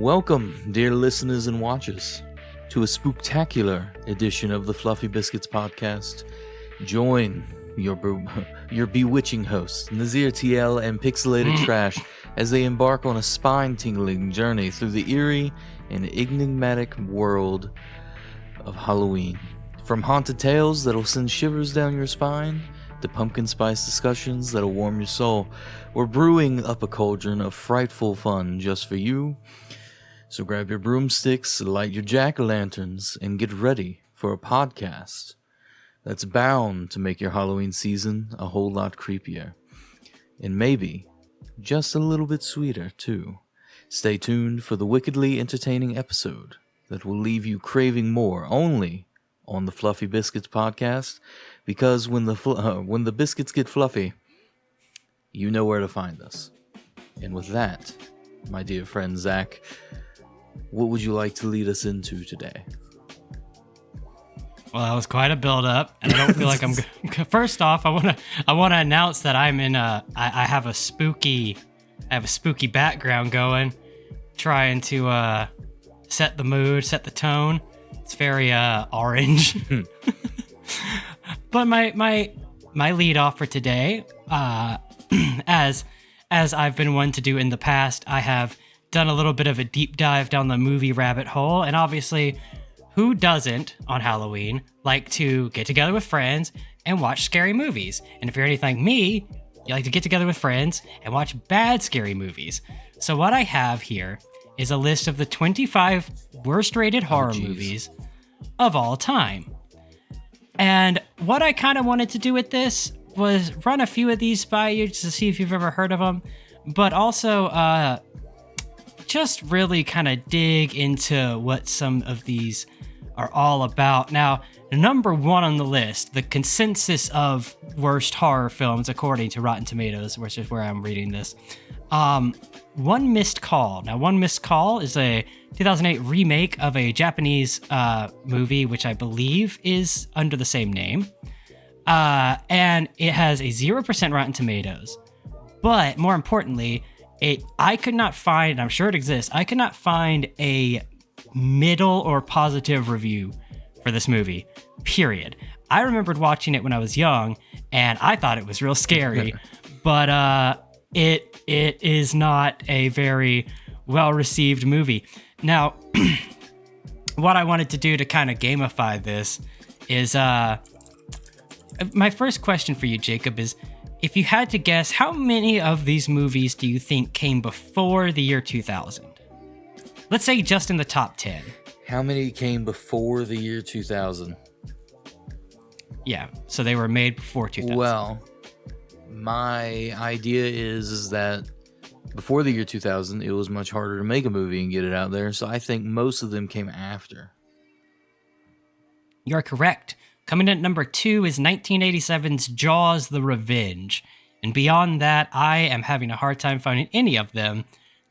Welcome, dear listeners and watchers, to a spooktacular edition of the Fluffy Biscuits Podcast. Join your bewitching hosts, Nazir TL and Pixelated Trash, as they embark on a spine-tingling journey through the eerie and enigmatic world of Halloween. From haunted tales that'll send shivers down your spine, to pumpkin spice discussions that'll warm your soul, we're brewing up a cauldron of frightful fun just for you. So grab your broomsticks, light your jack-o'-lanterns, and get ready for a podcast that's bound to make your Halloween season a whole lot creepier. And maybe just a little bit sweeter, too. Stay tuned for the wickedly entertaining episode that will leave you craving more only on the Fluffy Biscuits Podcast, because when the biscuits get fluffy, you know where to find us. And with that, my dear friend Zach, what would you like to lead us into today? Well, that was quite a build-up, and I don't feel like I'm. First off, I want to announce that I'm in I have a spooky background going, trying to set the mood, set the tone. It's very orange. But my lead off for today, as I've been one to do in the past, I have done a little bit of a deep dive down the movie rabbit hole, and obviously, who doesn't on Halloween like to get together with friends and watch scary movies? And if you're anything like me, you like to get together with friends and watch bad scary movies. So what I have here is a list of the 25 worst rated horror movies of all time. And what I kind of wanted to do with this was run a few of these by you just to see if you've ever heard of them, but also just really kind of dig into what some of these are all about. Now, number one on the list, the consensus of worst horror films according to Rotten Tomatoes, which is where I'm reading this, One Missed Call. Now, One Missed Call is a 2008 remake of a Japanese movie, which I believe is under the same name. And it has a 0% Rotten Tomatoes. But more importantly, I could not find, and I'm sure it exists, I could not find a middle or positive review for this movie, period. I remembered watching it when I was young, and I thought it was real scary, but it is not a very well-received movie. Now, what I wanted to do to kind of gamify this is, my first question for you, Jacob, is, if you had to guess, how many of these movies do you think came before the year 2000? Let's say just in the top 10. How many came before the year 2000? Yeah, so they were made before 2000. Well, my idea is that before the year 2000, it was much harder to make a movie and get it out there, so I think most of them came after. You're correct. Coming in at number 2 is 1987's Jaws: The Revenge. And beyond that, I am having a hard time finding any of them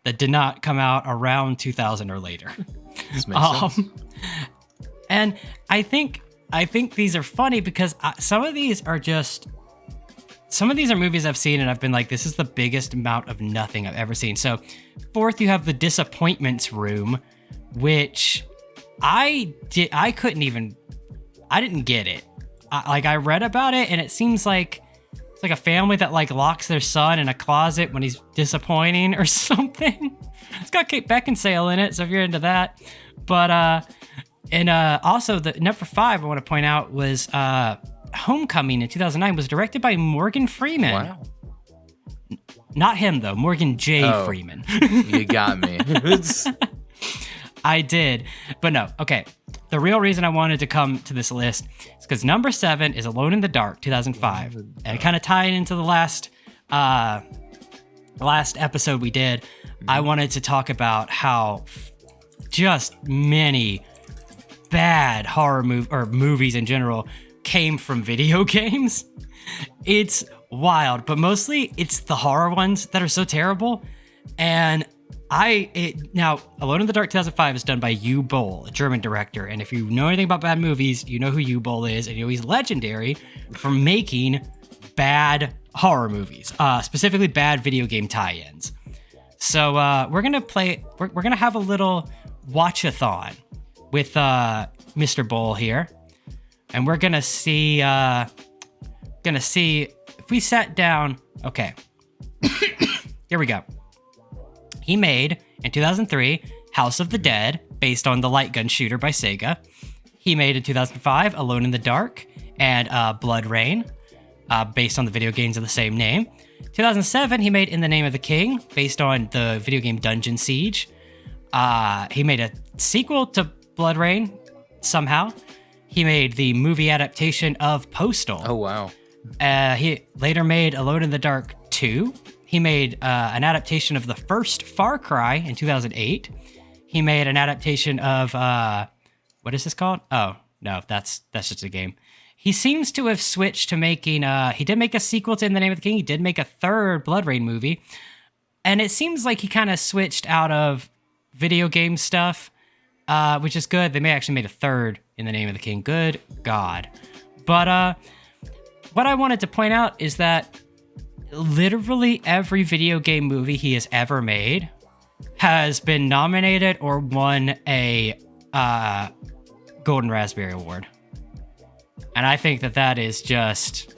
that did not come out around 2000 or later. This makes sense. And I think these are funny because some of these are movies I've seen and I've been like, this is the biggest amount of nothing I've ever seen. So fourth, you have The Disappointments Room, which I didn't get it. I read about it, and it seems like it's like a family that like locks their son in a closet when he's disappointing or something. It's got Kate Beckinsale in it, so if you're into that. But also the number 5 I want to point out was Homecoming in 2009 was directed by Morgan Freeman. Wow. Not him though, Morgan J. Freeman. You got me. I did, but no. Okay. The real reason I wanted to come to this list is because number 7 is Alone in the Dark, 2005. And kind of tying into the last episode we did, I wanted to talk about how just many bad horror movies in general came from video games. It's wild, but mostly it's the horror ones that are so terrible. And now, Alone in the Dark 2005 is done by Uwe Boll, a German director, and if you know anything about bad movies, you know who Uwe Boll is, and he's legendary for making bad horror movies, specifically bad video game tie-ins. So we're gonna play. We're gonna have a little watch-a-thon with Mr. Bull here, and we're gonna see. If we sat down. Okay, here we go. He made in 2003 House of the Dead, based on the light gun shooter by Sega. He made in 2005 Alone in the Dark and Blood Rain, based on the video games of the same name. 2007, he made In the Name of the King, based on the video game Dungeon Siege. He made a sequel to Blood Rain, somehow. He made the movie adaptation of Postal. Oh, wow. He later made Alone in the Dark 2. He made an adaptation of the first Far Cry in 2008. He made an adaptation of... what is this called? Oh, no, that's just a game. He seems to have switched to making, he did make a sequel to In the Name of the King. He did make a third Blood Rain movie. And it seems like he kind of switched out of video game stuff, which is good. They may actually made a third In the Name of the King. Good God. But what I wanted to point out is that literally every video game movie he has ever made has been nominated or won a Golden Raspberry Award. And I think that is just...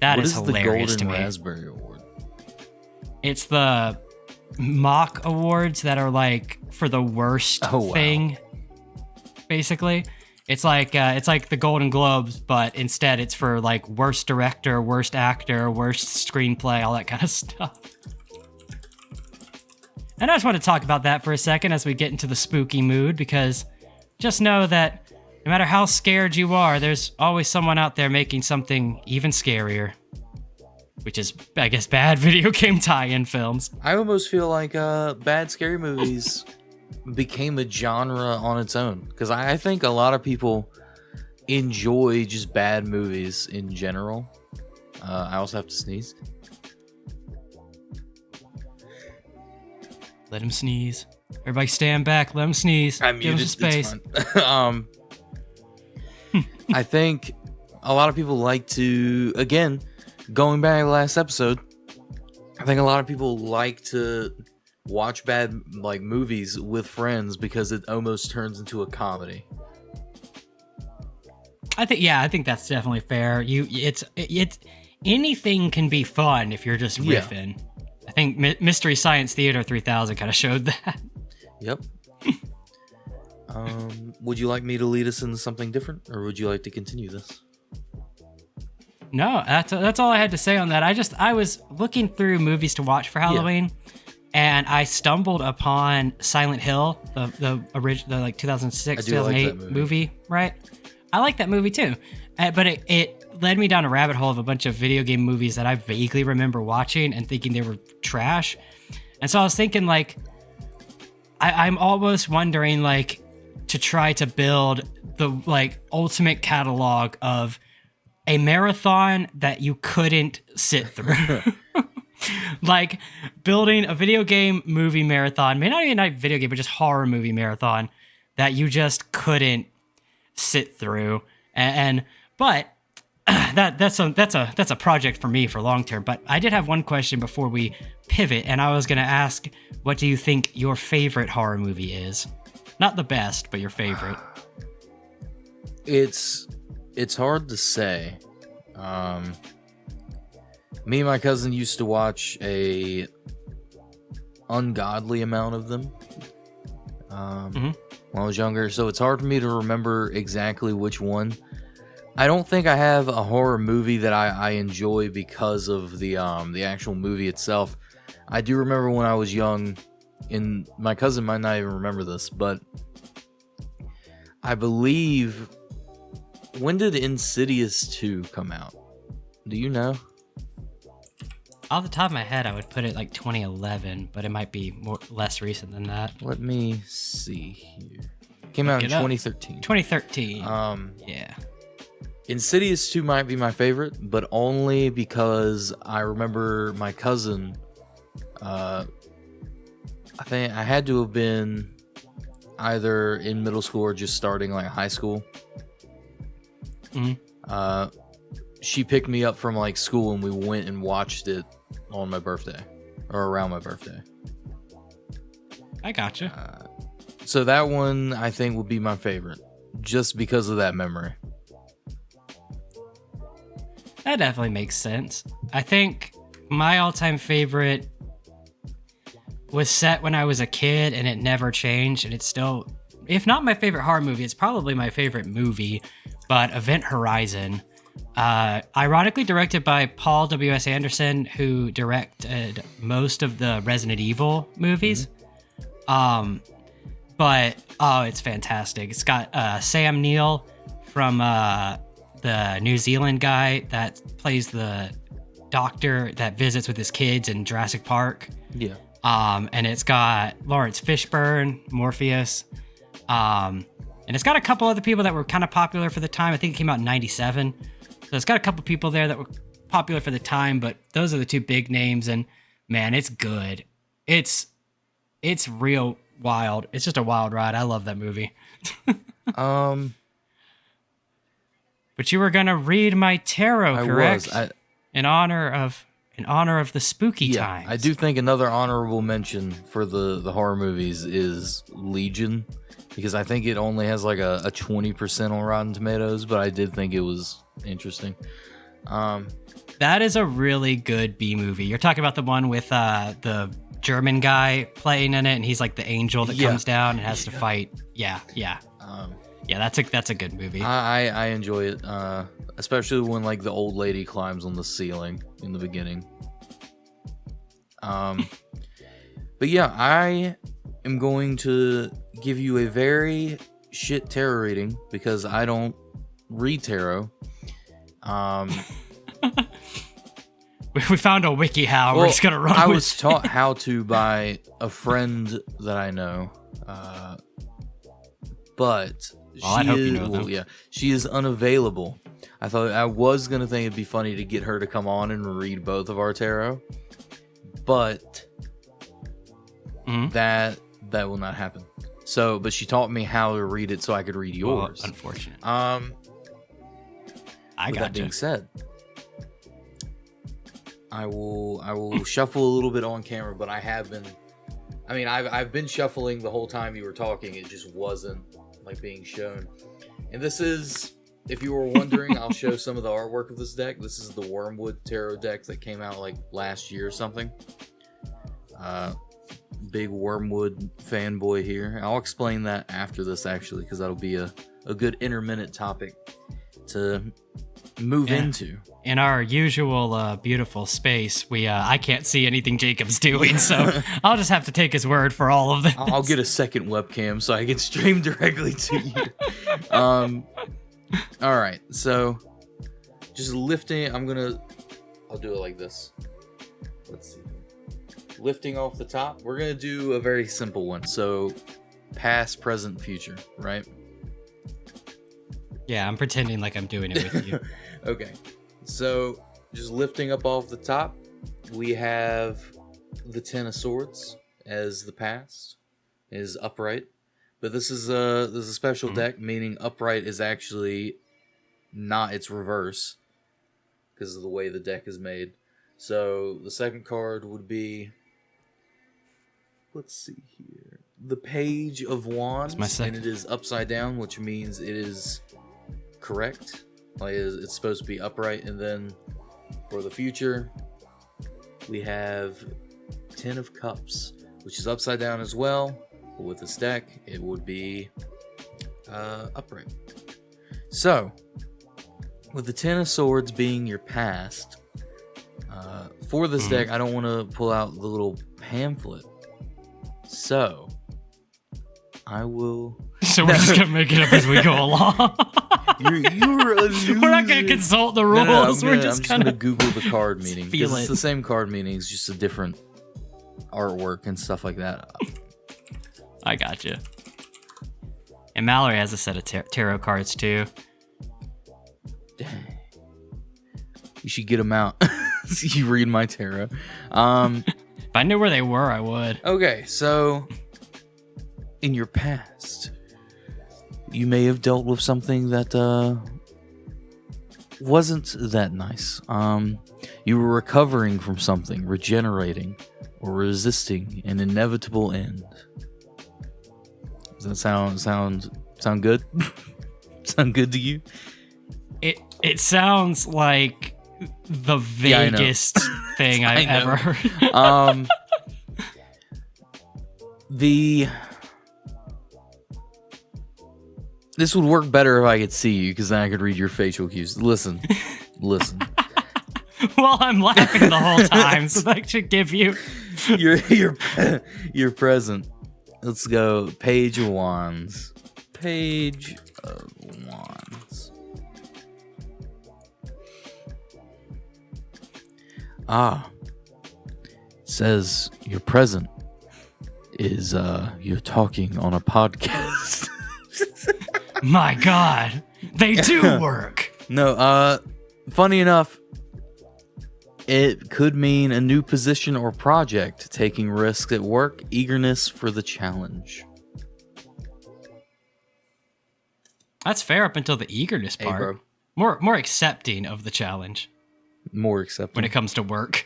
That is hilarious to me. What is the Golden Raspberry Award? It's the mock awards that are like for the worst thing, basically. It's like the Golden Globes, but instead it's for like worst director, worst actor, worst screenplay, all that kind of stuff. And I just want to talk about that for a second as we get into the spooky mood, because just know that no matter how scared you are, there's always someone out there making something even scarier. Which is, I guess, bad video game tie-in films. I almost feel like bad scary movies became a genre on its own. Because I think a lot of people enjoy just bad movies in general. I also have to sneeze. Let him sneeze. Everybody stand back, let him sneeze. I muted, give him some space. It's fine. I think a lot of people like to, again, going back to the last episode, I think a lot of people like to watch bad movies with friends because it almost turns into a comedy. I think that's definitely fair. It's anything can be fun if you're just riffing. Yeah. I think Mystery Science Theater 3000 kind of showed that. Yep. Would you like me to lead us into something different, or would you like to continue this? No, that's all I had to say on that. I was looking through movies to watch for Halloween, and I stumbled upon Silent Hill, the original, like 2006, 2008 movie, right? I like that movie too, but it led me down a rabbit hole of a bunch of video game movies that I vaguely remember watching and thinking they were trash. And so I was thinking, like, I'm almost wondering, like, to try to build the, like, ultimate catalog of a marathon that you couldn't sit through. Like, building a video game movie marathon, may not even a video game, but just horror movie marathon that you just couldn't sit through. But that's a project for me for long term. But I did have one question before we pivot, and I was going to ask, what do you think your favorite horror movie is? Not the best, but your favorite. It's hard to say. Me and my cousin used to watch a ungodly amount of them when I was younger, so it's hard for me to remember exactly which one. I don't think I have a horror movie that I enjoy because of the actual movie itself. I do remember when I was young, and my cousin might not even remember this, but I believe, when did Insidious 2 come out? Do you know? Off the top of my head, I would put it like 2011, but it might be less recent than that. Let me see here. Came out in 2013. 2013. Yeah. Insidious 2 might be my favorite, but only because I remember my cousin, I think I had to have been either in middle school or just starting like high school. She picked me up from like school and we went and watched it on my birthday, or around my birthday. I gotcha. So that one I think would be my favorite, just because of that memory. That definitely makes sense. I think my all-time favorite was set when I was a kid, and it never changed, and it's still, if not my favorite horror movie, it's probably my favorite movie, but Event Horizon. Ironically directed by Paul W.S. Anderson, who directed most of the Resident Evil movies. But it's fantastic. It's got Sam Neill from the New Zealand guy that plays the doctor that visits with his kids in Jurassic Park. Yeah. And it's got Lawrence Fishburne, Morpheus. And it's got a couple other people that were kind of popular for the time. I think it came out in 97. So it's got a couple people there that were popular for the time, but those are the two big names. And man, it's good. It's real wild. It's just a wild ride. I love that movie. But you were gonna read my tarot, correct? I was. In honor of the spooky times. I do think another honorable mention for the horror movies is Legion, because I think it only has like a 20% on Rotten Tomatoes, but I did think it was interesting. That is a really good B movie. You're talking about the one with the German guy playing in it, and he's like the angel that comes down and has to fight. Yeah. That's a good movie. I enjoy it, especially when like the old lady climbs on the ceiling in the beginning. But yeah, I am going to give you a very shit tarot reading because I don't read tarot. We found a WikiHow. We're just gonna run. I was taught how to by a friend that I know, but she is unavailable. I thought I was gonna think it'd be funny to get her to come on and read both of our tarot, but that will not happen. So, but she taught me how to read it so I could read yours. Well, unfortunate. That being said, I will shuffle a little bit on camera, but I've been shuffling the whole time you were talking. It just wasn't like being shown. And this is, if you were wondering, I'll show some of the artwork of this deck. This is the Wormwood Tarot deck that came out like last year or something. Big Wormwood fanboy here. I'll explain that after this actually, because that'll be a good intermittent topic to move into. In our usual beautiful space, I can't see anything Jacob's doing, so I'll just have to take his word for all of this. I'll get a second webcam so I can stream directly to you. All right, so just lifting. I'll do it like this. Let's see. Lifting off the top. We're gonna do a very simple one. So past, present, future, right? Yeah, I'm pretending like I'm doing it with you. Okay, so just lifting up off the top, we have the Ten of Swords as the past, is upright. But this is a special deck, meaning upright is actually not its reverse because of the way the deck is made. So the second card would be, let's see here, the Page of Wands, and it is upside down, which means it is correct. Like it's supposed to be upright. And then for the future, we have Ten of Cups, which is upside down as well. But with this deck, it would be upright. So, with the Ten of Swords being your past, for this deck, I don't want to pull out the little pamphlet. So, I will... So we're just going to make it up as we go along. You're a loser. We're not going to consult the rules. I'm just going to Google the card meaning. Because it's the same card meaning. It's just a different artwork and stuff like that. I got you. And Mallory has a set of tarot cards too. Dang. You should get them out. You read my tarot. If I knew where they were, I would. Okay, so in your past, you may have dealt with something that wasn't that nice. You were recovering from something, regenerating, or resisting an inevitable end. Does that sound good? Sound good to you? It sounds like the vaguest thing I've ever heard. This would work better if I could see you, because then I could read your facial cues. Listen. Well, I'm laughing the whole time, so that should give you your present. Let's go. Page of Wands. Page of Wands. It says your present is you're talking on a podcast. My God, they do work. No, funny enough, it could mean a new position or project, taking risks at work, eagerness for the challenge. That's fair up until the eagerness part. Hey, bro. More accepting of the challenge. More accepting. When it comes to work.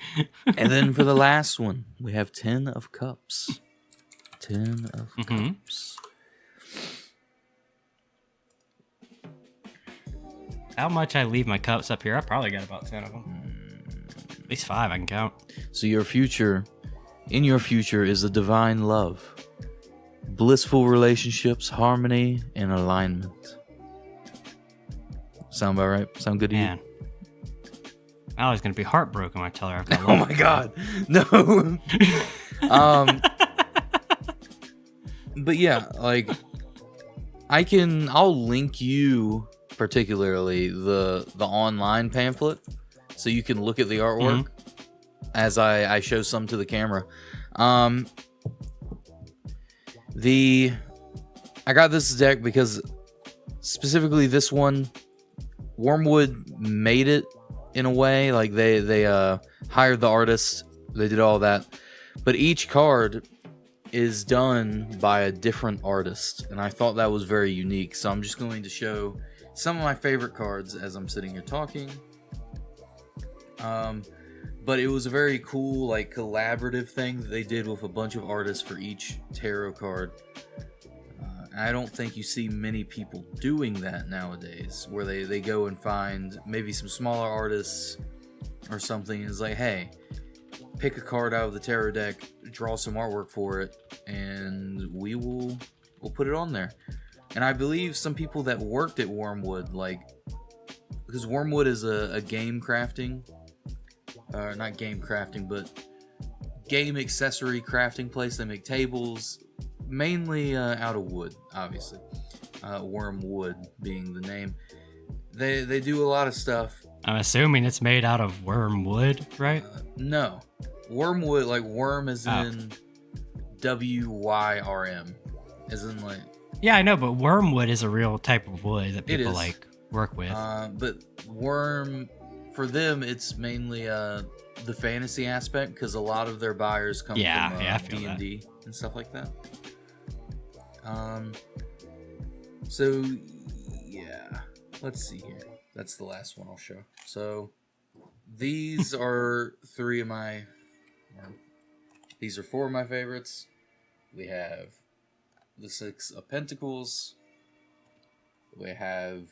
And then for the last one, we have 10 of Cups. 10 of Cups. How much I leave my cups up here? I probably got about 10 of them. At least 5 I can count. So in your future is a divine love, blissful relationships, harmony, and alignment. Sound about right? Sound good to you? I was going to be heartbroken when I tell her I've got Oh my God. No. But yeah, like I'll link you particularly the online pamphlet so you can look at the artwork as I show some to the camera. I got this deck because specifically this one, Wormwood made it in a way, like they hired the artist, they did all that, but each card is done by a different artist, and I thought that was very unique. So I'm just going to show some of my favorite cards as I'm sitting here talking. But it was a very cool, like, collaborative thing that they did with a bunch of artists for each tarot card. I don't think you see many people doing that nowadays, where they go and find maybe some smaller artists or something, and it's like, hey, pick a card out of the tarot deck, draw some artwork for it, and we'll put it on there. And I believe some people that worked at Wormwood, like, because Wormwood is a game crafting, not game crafting, but game accessory crafting place. They make tables, mainly out of wood, obviously. Wormwood being the name. They do a lot of stuff. I'm assuming it's made out of wormwood, right? No. Wormwood, like worm as in WYRM. As in like... Yeah, I know, but wormwood is a real type of wood that people like work with. But worm, for them, it's mainly the fantasy aspect, because a lot of their buyers come from D&D and stuff like that. So, yeah. Let's see here. That's the last one I'll show. So, these are these are 4 of my favorites. We have the 6 of Pentacles. We have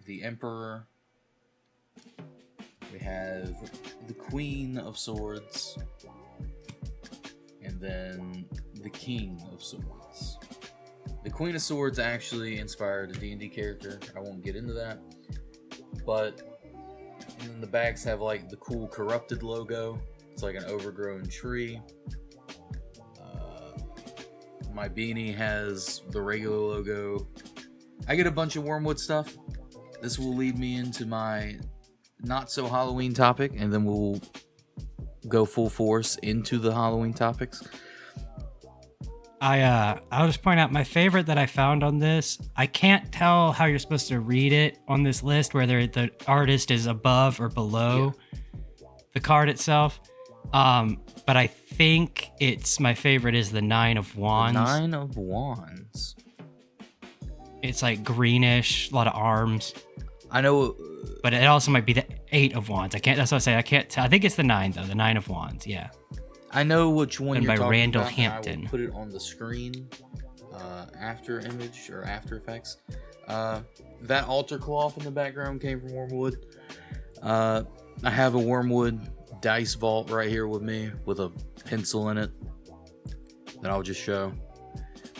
the Emperor. We have the Queen of Swords. And then the King of Swords. The Queen of Swords actually inspired a D&D character. I won't get into that. But and then the backs have like the cool corrupted logo. It's like an overgrown tree. My beanie has the regular logo. I get a bunch of Wormwood stuff. This will lead me into my not so Halloween topic, and then we'll go full force into the Halloween topics. I'll just point out my favorite that I found on this. I can't tell how you're supposed to read it on this list, whether the artist is above or below the card itself. But I think my favorite is the 9 of Wands. The 9 of Wands. It's like greenish, a lot of arms. I know. But it also might be the 8 of Wands. That's what I say. I can't tell. I think it's the 9 though. The 9 of Wands. Yeah. I know which one you're talking Randall about. Hampton. I will put it on the screen. After Image or After Effects. That altar cloth in the background came from Wormwood. I have a Wormwood dice vault right here with me with a pencil in it that I'll just show.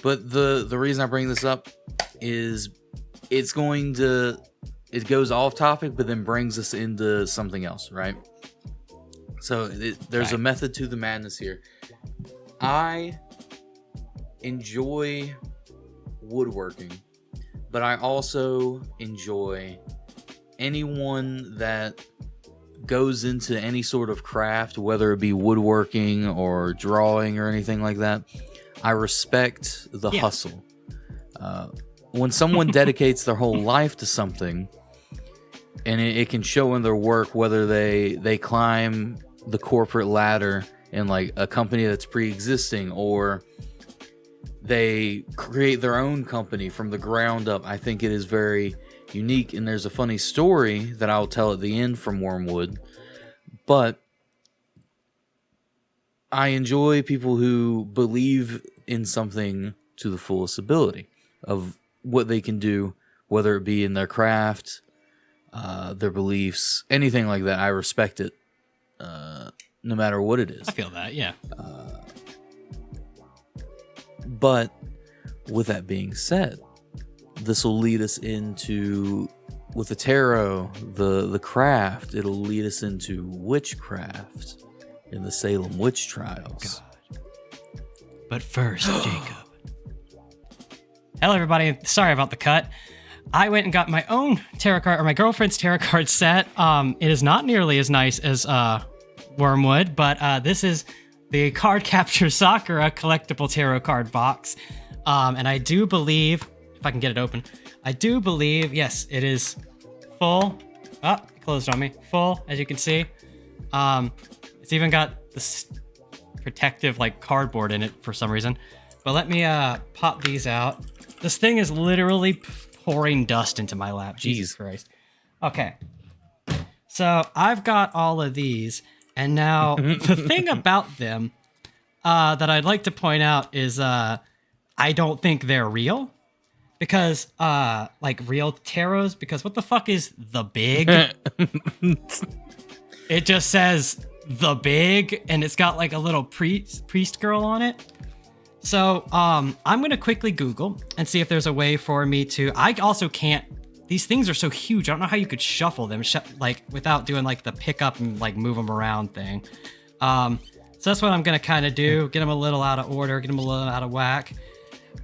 But the reason I bring this up is it goes off topic, but then brings us into something else, right? So there's a method to the madness here. I enjoy woodworking, but I also enjoy anyone that goes into any sort of craft, whether it be woodworking or drawing or anything like that. I respect the hustle. When someone dedicates their whole life to something, and it can show in their work, whether they climb the corporate ladder in like a company that's pre-existing, or they create their own company from the ground up. I think it is very unique, and there's a funny story that I'll tell at the end from Wormwood. But I enjoy people who believe in something to the fullest ability of what they can do, whether it be in their craft, their beliefs, anything like that. I respect it, no matter what it is. I feel that, yeah. But with that being said, this will lead us into, with the tarot, the craft, it'll lead us into witchcraft in the Salem witch trials. God. But first, Jacob. Hello, everybody. Sorry about the cut. I went and got my own tarot card, or my girlfriend's tarot card set. It is not nearly as nice as Wormwood, but this is the Card Capture Sakura collectible tarot card box. And I do believe, if I can get it open, I do believe, yes, it is full. Oh, it closed on me. Full, as you can see. It's even got this protective like cardboard in it for some reason. But let me pop these out. This thing is literally pouring dust into my lap. Jesus Christ. Okay. So I've got all of these. And now the thing about them that I'd like to point out is I don't think they're real. Because, like real tarots, because what the fuck is the big? It just says the big, and it's got like a little priest girl on it. So I'm going to quickly Google and see if there's a way for me to... I also can't... These things are so huge. I don't know how you could shuffle them like without doing like the pick up and like move them around thing. So that's what I'm going to kind of do. Get them a little out of order. Get them a little out of whack.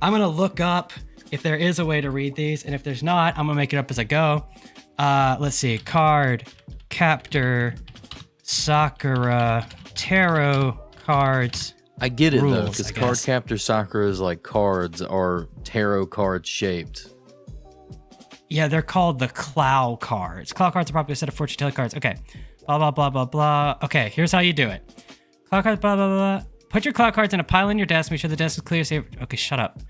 I'm going to look up if there is a way to read these. And if there's not, I'm going to make it up as I go. Let's see. Card Captor Sakura Tarot Cards. I get it rules, though, because Card Captor Sakura is like cards are tarot card shaped. Yeah, they're called the Clow cards. Clow cards are probably a set of fortune telling cards. Okay. Blah, blah, blah, blah, blah. Okay, here's how you do it. Clow cards, blah, blah, blah. Put your clow cards in a pile on your desk. Make sure the desk is clear. Okay, shut up.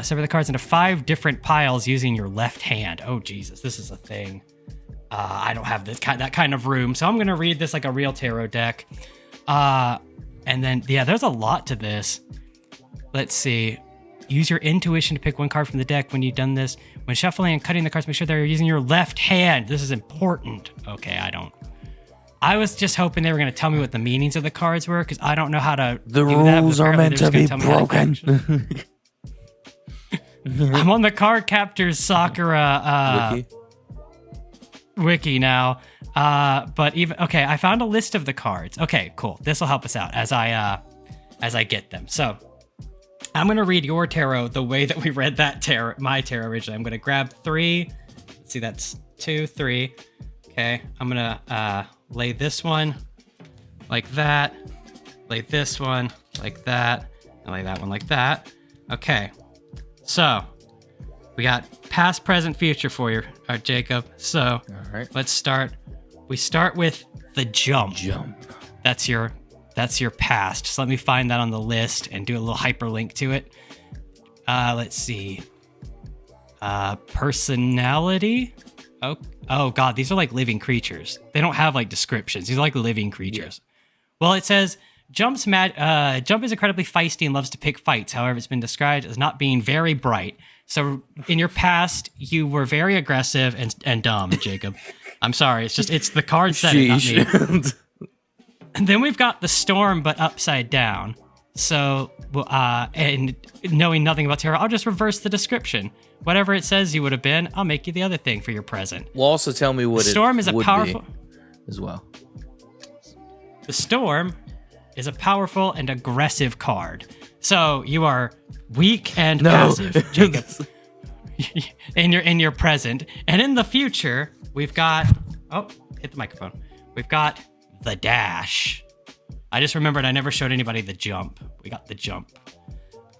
Separate the cards into 5 different piles using your left hand. Oh, Jesus, this is a thing. I don't have that kind of room, so I'm going to read this like a real tarot deck. And then, yeah, there's a lot to this. Let's see. Use your intuition to pick one card from the deck. When you've done this, when shuffling and cutting the cards, make sure they're using your left hand. This is important. Okay, I was just hoping they were going to tell me what the meanings of the cards were, because I don't know how to The rules are meant to be broken. I'm on the Card Captors Sakura wiki now. But even okay, I found a list of the cards. Okay, cool. This will help us out as I get them. So I'm gonna read your tarot the way that we read that tarot, my tarot originally. I'm gonna grab 3. Let's see, that's 2, 3. Okay, I'm gonna lay this one like that, lay this one like that, and lay that one like that. Okay, so we got past, present, future for you, Jacob. So all right, let's start. We start with the jump. That's your past. So let me find that on the list and do a little hyperlink to it. Let's see. Personality. Oh God, these are like living creatures. They don't have like descriptions. These are like living creatures. Yeah. Well, it says Jump is incredibly feisty and loves to pick fights. However, it's been described as not being very bright. So in your past, you were very aggressive and dumb, Jacob. I'm sorry. It's the card set, not me. And then we've got the Storm, but upside down. So, and knowing nothing about tarot, I'll just reverse the description. Whatever it says you would have been, I'll make you the other thing for your present. Well, also tell me what the Storm is a powerful be as well. The Storm is a powerful and aggressive card. So you are weak and passive, Jacob. in your present. And in the future, we've got hit the microphone. We've got the Dash. I just remembered I never showed anybody the Jump. We got the Jump.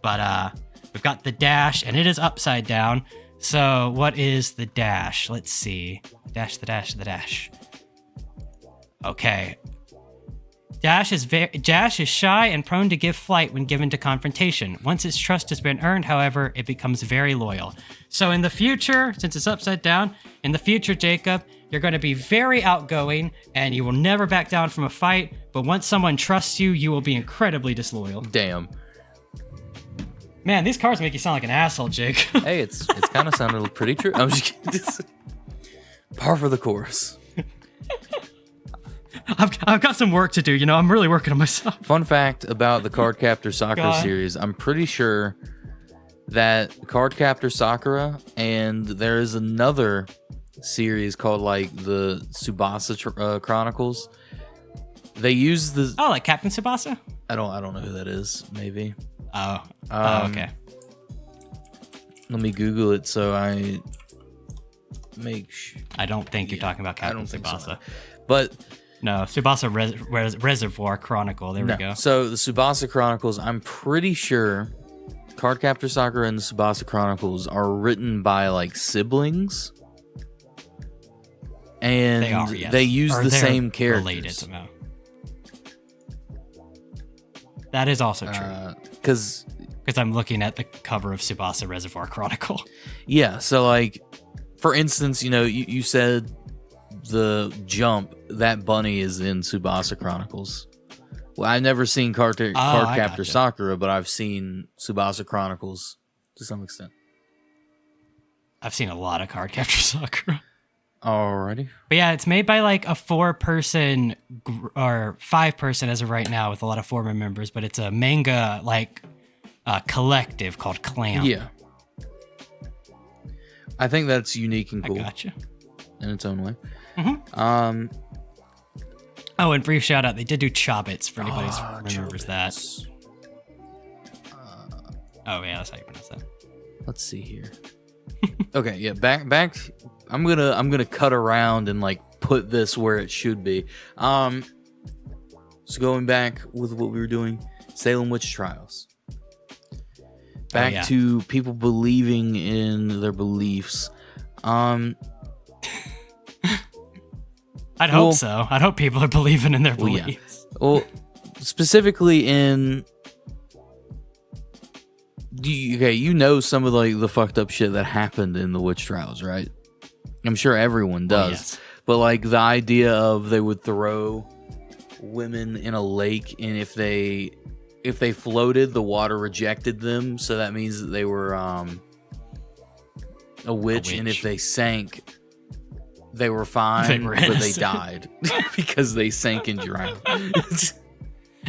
But we've got the Dash, and it is upside down. So what is the Dash? Let's see. The Dash. Okay. Dash is shy and prone to give flight when given to confrontation. Once its trust has been earned, however, it becomes very loyal. So in the future, since it's upside down, in the future, Jacob, you're going to be very outgoing and you will never back down from a fight. But once someone trusts you, you will be incredibly disloyal. Damn. Man, these cards make you sound like an asshole, Jake. Hey, it's kind of sounded pretty true. I'm just kidding. Par for the course. I've got some work to do, I'm really working on myself. Fun fact about the Cardcaptor Sakura series, I'm pretty sure that Cardcaptor Sakura and there is another series called like the Tsubasa Chronicles. They use the like Captain Tsubasa? I don't know who that is, maybe. Okay. Let me Google it so I make I don't think you're talking about Captain Tsubasa. So. But no, Tsubasa Reservoir Chronicle. There we go. So the Tsubasa Chronicles, I'm pretty sure Cardcaptor Sakura and the Tsubasa Chronicles are written by like siblings. And they are, yes. They use the same characters. Related somehow. That is also true. Because I'm looking at the cover of Tsubasa Reservoir Chronicle. Yeah, so like, for instance, you said the Jump, that bunny is in Tsubasa Chronicles. Well, I've never seen Cardcaptor Sakura, but I've seen Tsubasa Chronicles to some extent. I've seen a lot of Cardcaptor Sakura. Alrighty. But yeah, it's made by like a 4-person or 5-person as of right now with a lot of former members, but it's a manga like collective called Clamp. Yeah. I think that's unique and cool. I gotcha. In its own way. Mm-hmm. And brief shout out, they did do Chobits for anybody who remembers that. That's how you pronounce that. Let's see here. Okay, yeah, back. I'm gonna cut around and like put this where it should be. So going back with what we were doing, Salem witch trials. Back to people believing in their beliefs. I'd hope so. I'd hope people are believing in their beliefs. Yeah. Well, specifically in... some of like the fucked up shit that happened in the witch trials, right? I'm sure everyone does. Yes. But like the idea of they would throw women in a lake, and if they floated, the water rejected them, so that means that they were a witch, and if they sank, they were fine, but they died because they sank and drowned.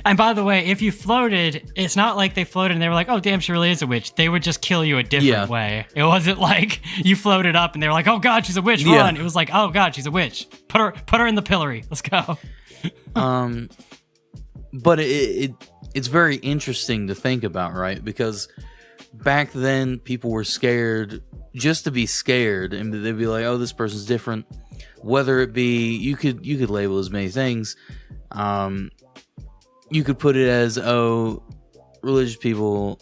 And by the way, if you floated, it's not like they floated and they were like, oh, damn, she really is a witch. They would just kill you a different way. It wasn't like you floated up and they were like, oh, God, she's a witch, run. It was like, oh, God, she's a witch. Put her in the pillory. Let's go. But it's very interesting to think about, right? Because back then, people were scared just to be scared, and they'd be like, oh, this person's different. Whether it be, you could label as many things. You could put it as, oh, religious people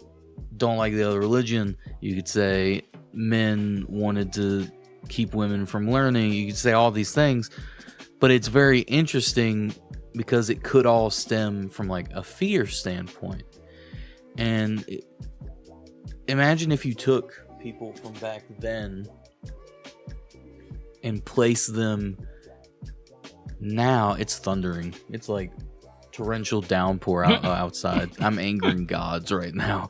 don't like the other religion. You could say men wanted to keep women from learning. You could say all these things. But it's very interesting because it could all stem from like a fear standpoint. And imagine if you took people from back then and placed them now. It's thundering. It's like torrential downpour outside. I'm angering gods right now.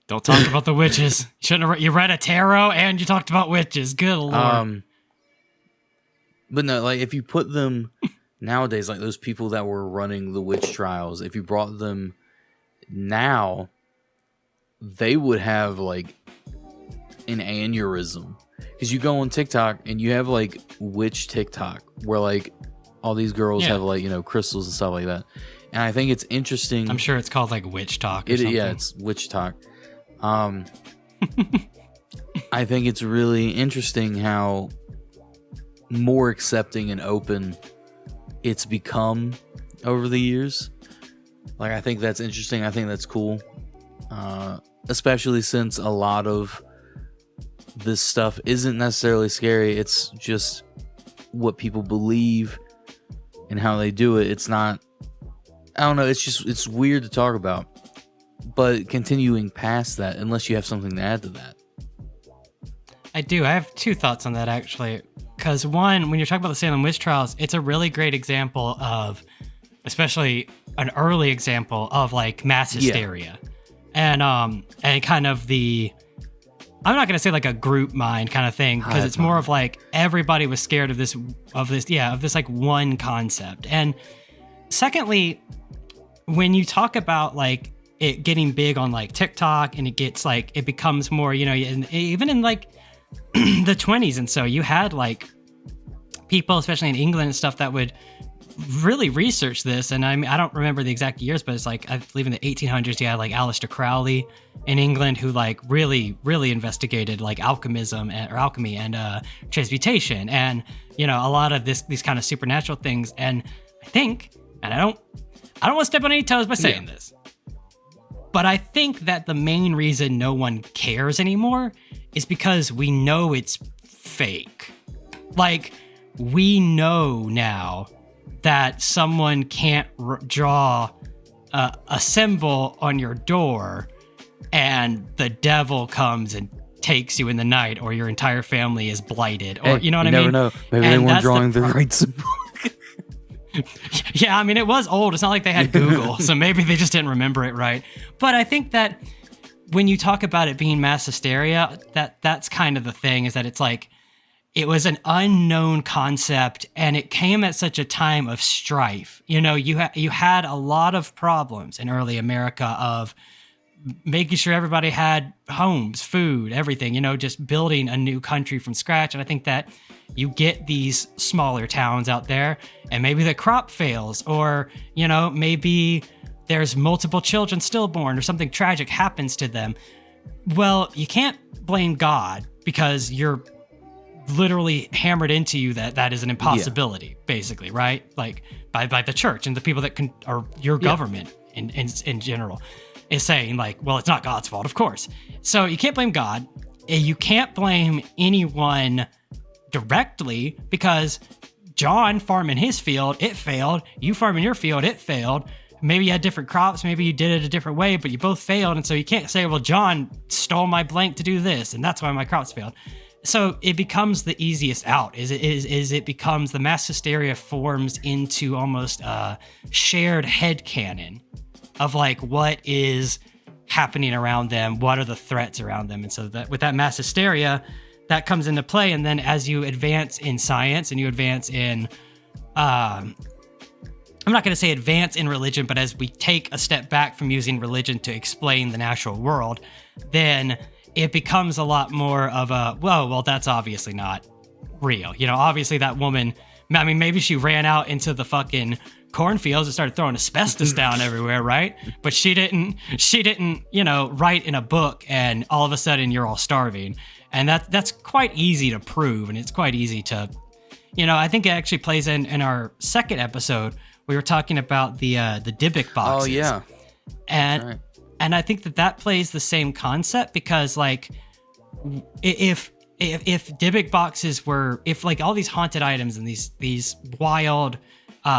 Don't talk about the witches. You read a tarot and you talked about witches. Good Lord. But no, like if you put them nowadays, like those people that were running the witch trials, if you brought them now, they would have like an aneurysm. Because you go on TikTok and you have like witch TikTok where like all these girls have like, you know, crystals and stuff like that. And I think it's interesting. I'm sure it's called like witch talk or something. Yeah, it's witch talk. I think it's really interesting how more accepting and open it's become over the years. Like, I think that's interesting. I think that's cool. Especially since a lot of this stuff isn't necessarily scary. It's just what people believe and how they do it. It's not, I don't know. It's weird to talk about. But continuing past that, unless you have something to add to that. I do. I have two thoughts on that, actually. Because one, when you're talking about the Salem witch trials, it's a really great example of, especially an early example of like mass hysteria. Yeah. And kind of the, I'm not going to say like a group mind kind of thing, because it's more of like everybody was scared of this like one concept. And secondly, when you talk about like it getting big on like TikTok and it becomes more, you know, even in like the 20s. And so you had like people, especially in England and stuff, that would really research this. And I mean, I don't remember the exact years, but it's like, I believe in the 1800s, you had like Aleister Crowley in England who like really, really investigated like alchemy and transmutation and, you know, a lot of these kind of supernatural things. And I think, and I don't want to step on any toes by saying this, but I think that the main reason no one cares anymore is because we know it's fake. Like, we know now that someone can't draw a symbol on your door and the devil comes and takes you in the night, or your entire family is blighted, or you know what I mean? You never know. Maybe they weren't drawing the right symbol. Yeah, I mean, it was old. It's not like they had Google, so maybe they just didn't remember it right. But I think that when you talk about it being mass hysteria, that's kind of the thing, is that it's like, it was an unknown concept, and it came at such a time of strife. You know, you had a lot of problems in early America of making sure everybody had homes, food, everything, you know, just building a new country from scratch. And I think that you get these smaller towns out there, and maybe the crop fails, or, you know, maybe there's multiple children stillborn, or something tragic happens to them. Well, you can't blame God, because you're literally hammered into you that is an impossibility, basically, right? Like by the church and the people that are your government in general is saying like, well, it's not God's fault, of course. So you can't blame God. You can't blame anyone directly, because John farming his field, it failed. You farming your field, it failed. Maybe you had different crops, maybe you did it a different way, but you both failed. And so you can't say, well, John stole my blank to do this, and that's why my crops failed. So it becomes the easiest out. It becomes, the mass hysteria forms into almost a shared headcanon of like what is happening around them, what are the threats around them. And so that with that mass hysteria, that comes into play. And then as you advance in science and you advance in, I'm not going to say advance in religion, but as we take a step back from using religion to explain the natural world, then it becomes a lot more of a, well, that's obviously not real. You know, obviously that woman, I mean, maybe she ran out into the fucking cornfields and started throwing asbestos down everywhere, right? But she didn't, you know, write in a book and all of a sudden you're all starving. And that's quite easy to prove. And it's quite easy to, you know, I think it actually plays in our second episode. We were talking about the Dybbuk boxes. Oh, yeah. And, right. And I think that plays the same concept, because like if Dybbuk boxes were, if like all these haunted items and these wild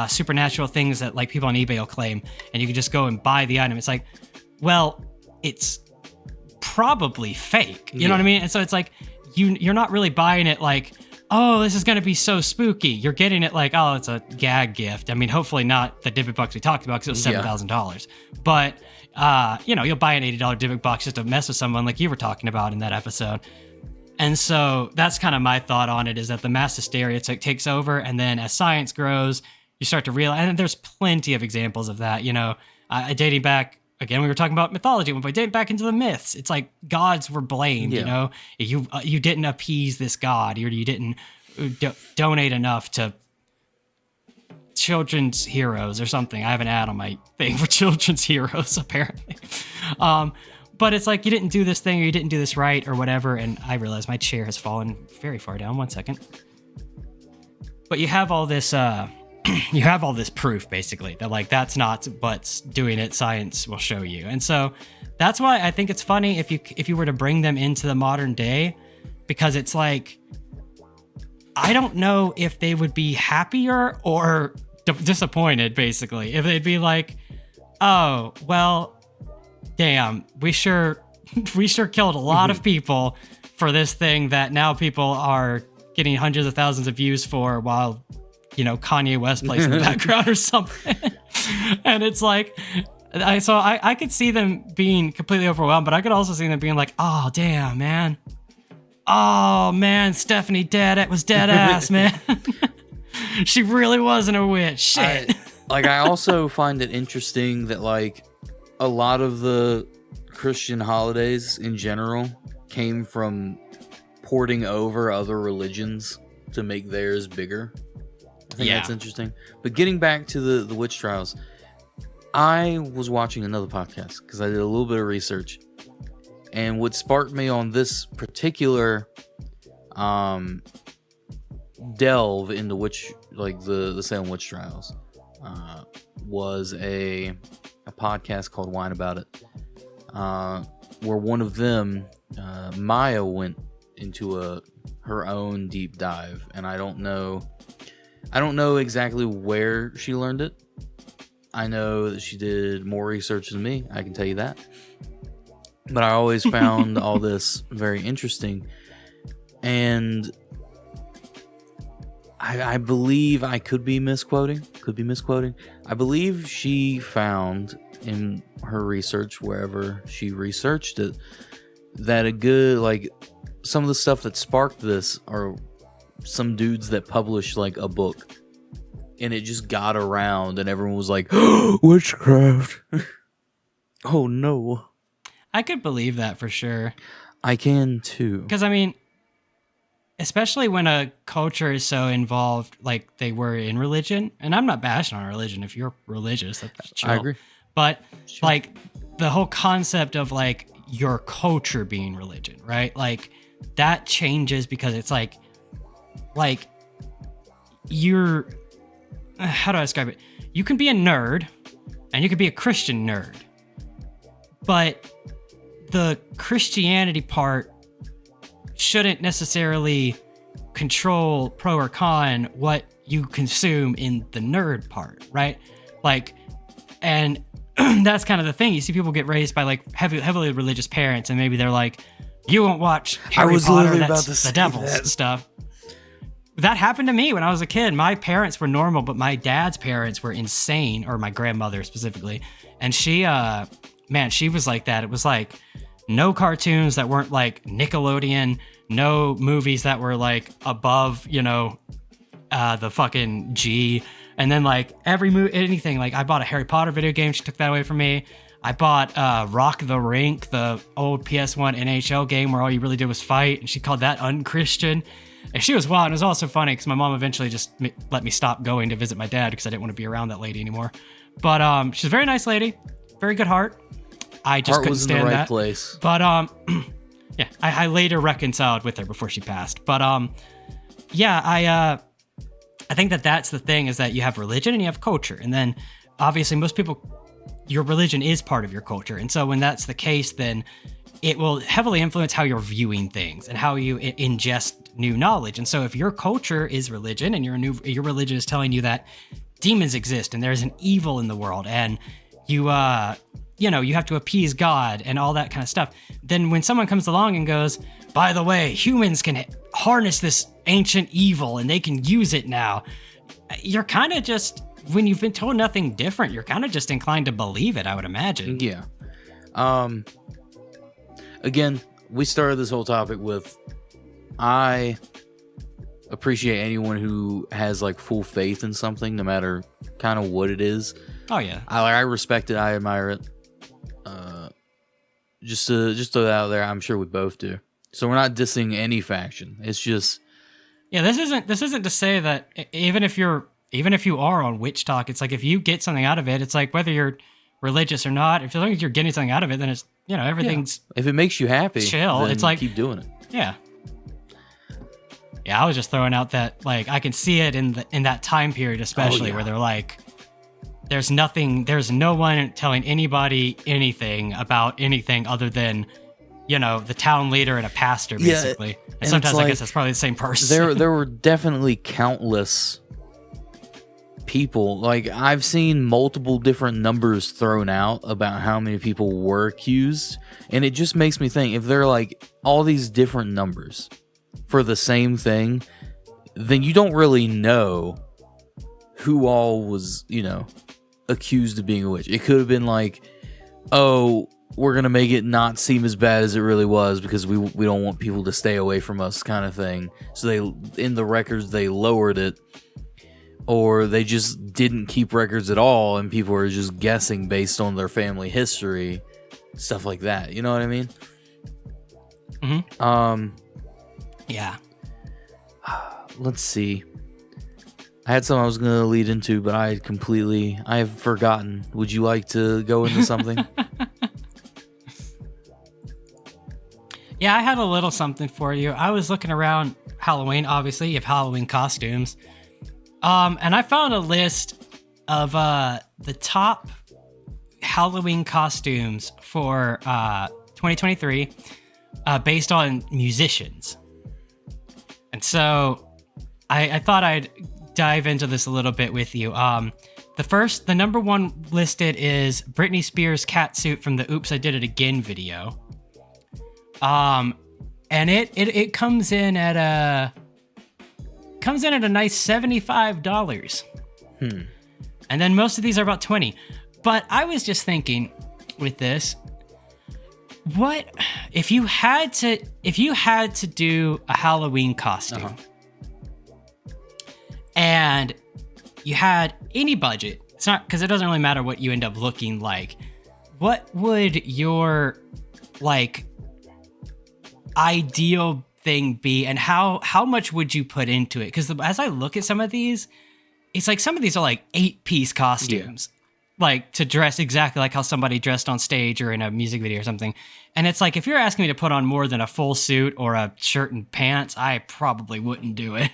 supernatural things that like people on eBay will claim, and you can just go and buy the item, it's like, well, it's probably fake. You know what I mean? And so it's like you're not really buying it like, oh, this is going to be so spooky. You're getting it like, oh, it's a gag gift. I mean, hopefully not the Dybbuk box we talked about because it was $7,000. But, you'll buy an $80 Dybbuk box just to mess with someone like you were talking about in that episode. And so that's kind of my thought on it, is that the mass hysteria takes over. And then as science grows, you start to realize, and there's plenty of examples of that, dating back. Again, we were talking about mythology. When we date back into the myths, it's like gods were blamed. You didn't appease this god, or you didn't donate enough to children's heroes or something. I have an ad on my thing for children's heroes, apparently. But it's like you didn't do this thing, or you didn't do this right, or whatever. And I realize my chair has fallen very far down. 1 second. But you have all this. You have all this proof, basically, that like that's not what's doing it. Science will show you. And so that's why I think it's funny if you were to bring them into the modern day, because it's like, I don't know if they would be happier or disappointed, basically. If they'd be like, oh, well, damn, we sure killed a lot of people for this thing that now people are getting hundreds of thousands of views for, while Kanye West plays in the background or something. And it's like, I could see them being completely overwhelmed, but I could also see them being like, oh, damn, man. Oh, man, Stephanie was dead ass, man. She really wasn't a witch. Shit. I also find it interesting that, like, a lot of the Christian holidays in general came from porting over other religions to make theirs bigger. I think that's interesting. But getting back to the witch trials, I was watching another podcast because I did a little bit of research. And what sparked me on this particular delve into the Salem witch trials was a podcast called Wine About It, where one of them, Maya, went into her own deep dive. And I don't know exactly where she learned it. I know that she did more research than me, I can tell you that. But I always found all this very interesting. And I believe I could be misquoting. I believe she found in her research, wherever she researched it, that a good, like, some of the stuff that sparked this are some dudes that published like a book, and it just got around and everyone was like, oh, witchcraft. Oh no. I could believe that for sure. I can too. Because I mean, especially when a culture is so involved like they were in religion, and I'm not bashing on religion. If you're religious, that's chill. I agree. But like the whole concept of like your culture being religion, right? Like that changes because it's like you're, how do I describe it? You can be a nerd and you can be a Christian nerd, but the Christianity part shouldn't necessarily control pro or con what you consume in the nerd part, right? Like, and that's kind of the thing. You see people get raised by like heavily religious parents, and maybe they're like, you won't watch Harry Potter, that's the devil's stuff. That happened to me when I was a kid. My parents were normal, but my dad's parents were insane, or my grandmother specifically. And she was like that. It was like no cartoons that weren't like Nickelodeon, no movies that were like above, the fucking G. And then like every movie, anything, like I bought a Harry Potter video game. She took that away from me. I bought Rock the Rink, the old PS1 NHL game where all you really did was fight. And she called that unchristian. And she was wild. And it was also funny because my mom eventually just let me stop going to visit my dad because I didn't want to be around that lady anymore. But she's a very nice lady, very good heart. I just couldn't stand that. Heart was in the right place. But yeah, I later reconciled with her before she passed. But yeah, I think that's the thing, is that you have religion and you have culture, and then obviously most people, your religion is part of your culture, and so when that's the case, then it will heavily influence how you're viewing things and how you ingest new knowledge. And so if your culture is religion and your religion is telling you that demons exist and there's an evil in the world, and you you have to appease God and all that kind of stuff. Then when someone comes along and goes, by the way, humans can harness this ancient evil and they can use it now, you're kind of just, when you've been told nothing different, you're kind of just inclined to believe it, I would imagine. Yeah. Again, we started this whole topic with, I appreciate anyone who has like full faith in something, no matter kind of what it is. Oh yeah. I respect it. I admire it. Just throw that out there. I'm sure we both do. So we're not dissing any faction. It's just, yeah. This isn't to say that even if you are on Witch Talk, it's like if you get something out of it, it's like whether you're religious or not. If as long as you're getting something out of it, then it's everything's. Yeah. If it makes you happy, chill. Then it's like keep doing it. Yeah. Yeah, I was just throwing out that like I can see it in that time period, especially where they're like, there's no one telling anybody anything about anything other than, the town leader and a pastor, basically. Yeah, and sometimes I guess that's probably the same person. There were definitely countless people. Like, I've seen multiple different numbers thrown out about how many people were accused, and it just makes me think, if they're like all these different numbers for the same thing, then you don't really know who all was, accused of being a witch. It could have been like, oh, we're gonna make it not seem as bad as it really was because we don't want people to stay away from us, kind of thing. So in the records they lowered it, or they just didn't keep records at all and people are just guessing based on their family history, stuff like that. You know what I mean? Mm-hmm. Yeah. Let's see. I had something I was going to lead into, but I have forgotten. Would you like to go into something? Yeah, I had a little something for you. I was looking around Halloween. Obviously, you have Halloween costumes. And I found a list of the top Halloween costumes for 2023 based on musicians. And so I thought I'd dive into this a little bit with you. The number one listed is Britney Spears' catsuit from the Oops, I Did It Again video. And it comes in at a nice $75. And then most of these are about $20. But I was just thinking with this, what if you had to do a Halloween costume and you had any budget? It's not, because it doesn't really matter what you end up looking like. What would your like ideal thing be, and how much would you put into it? Because as I look at some of these, it's like some of these are like 8-piece costumes. Yeah. Like to dress exactly like how somebody dressed on stage or in a music video or something. And it's like, if you're asking me to put on more than a full suit or a shirt and pants, I probably wouldn't do it.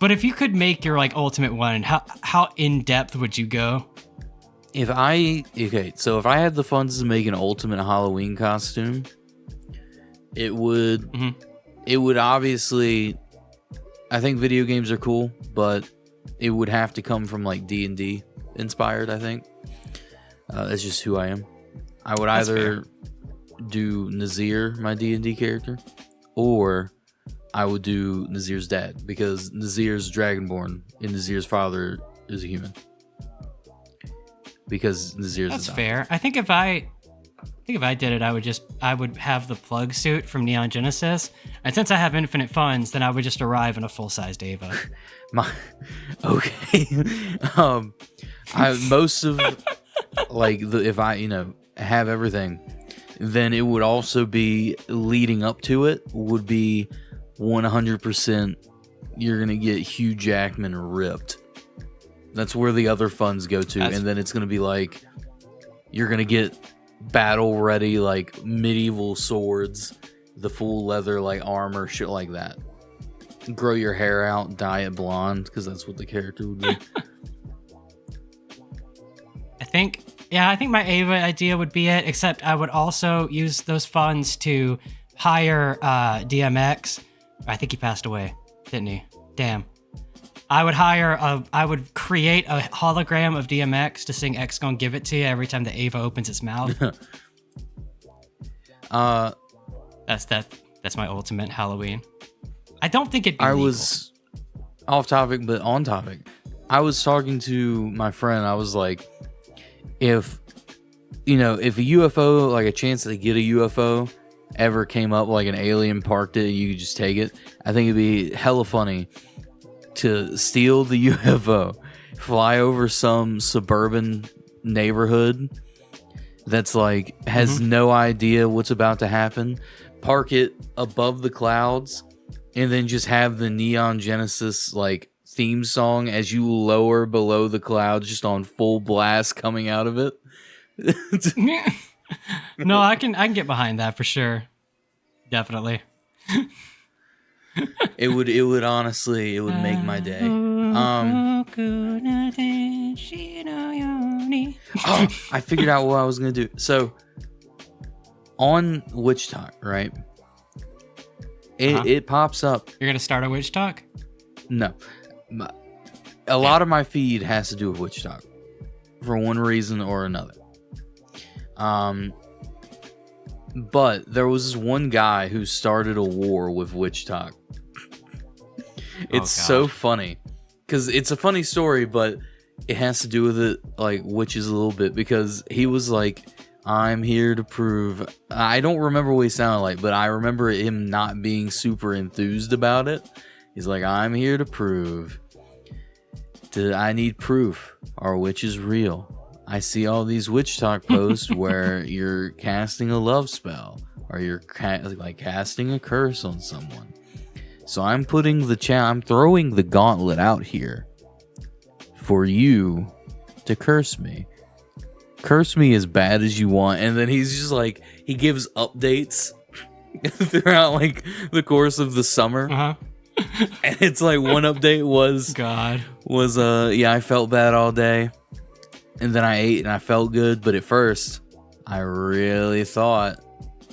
But if you could make your like ultimate one, how in depth would you go? So if I had the funds to make an ultimate Halloween costume, it would obviously, I think video games are cool, but it would have to come from like D&D inspired, I think. That's just who I am. I would either do Nazir, my D&D character, or I would do Nazir's dad, because Nazir's Dragonborn and Nazir's father is a human. Because Nazir's That's fair. I think if I did it, I would have the plug suit from Neon Genesis, and since I have infinite funds, then I would just arrive in a full-sized Ava. Most of like if I have everything, then it would also be leading up to it would be 100%. You're gonna get Hugh Jackman ripped. That's where the other funds go to, and then it's gonna be like you're gonna get battle ready like medieval swords, the full leather like armor, shit like that. Grow your hair out, dye it blonde, because that's what the character would be. I think my Ava idea would be it, except I would also use those funds to hire DMX. I think he passed away, didn't he? Damn. I would create a hologram of DMX to sing X Gon' Give It To You every time the Ava opens its mouth. That's my ultimate Halloween. I don't think it'd be legal. was off topic, but on topic. I was talking to my friend. I was like, if a UFO, like a chance to get a UFO ever came up, like an alien parked it, you could just take it. I think it'd be hella funny to steal the UFO, fly over some suburban neighborhood that's like has no idea what's about to happen, park it above the clouds, and then just have the Neon Genesis like theme song as you lower below the clouds, just on full blast coming out of it. No, I can get behind that for sure. Definitely. It would honestly, it would make my day. I figured out what I was gonna do. So on Witch Talk, right? It pops up. You're gonna start a witch talk? No. A lot of my feed has to do with Witch Talk for one reason or another. But there was this one guy who started a war with Witch Talk. It's so funny because it's a funny story, but it has to do with it, like, witches a little bit, because he was like, I'm here to prove. I don't remember what he sounded like, but I remember him not being super enthused about it. He's like, I'm here to prove. I need proof. Are witches real? I see all these Witch Talk posts where you're casting a love spell or you're casting a curse on someone. So I'm throwing the gauntlet out here for you to curse me. Curse me as bad as you want. And then he's just like, he gives updates throughout like the course of the summer. And it's like one update was I felt bad all day. And then I ate and I felt good, but at first, I really thought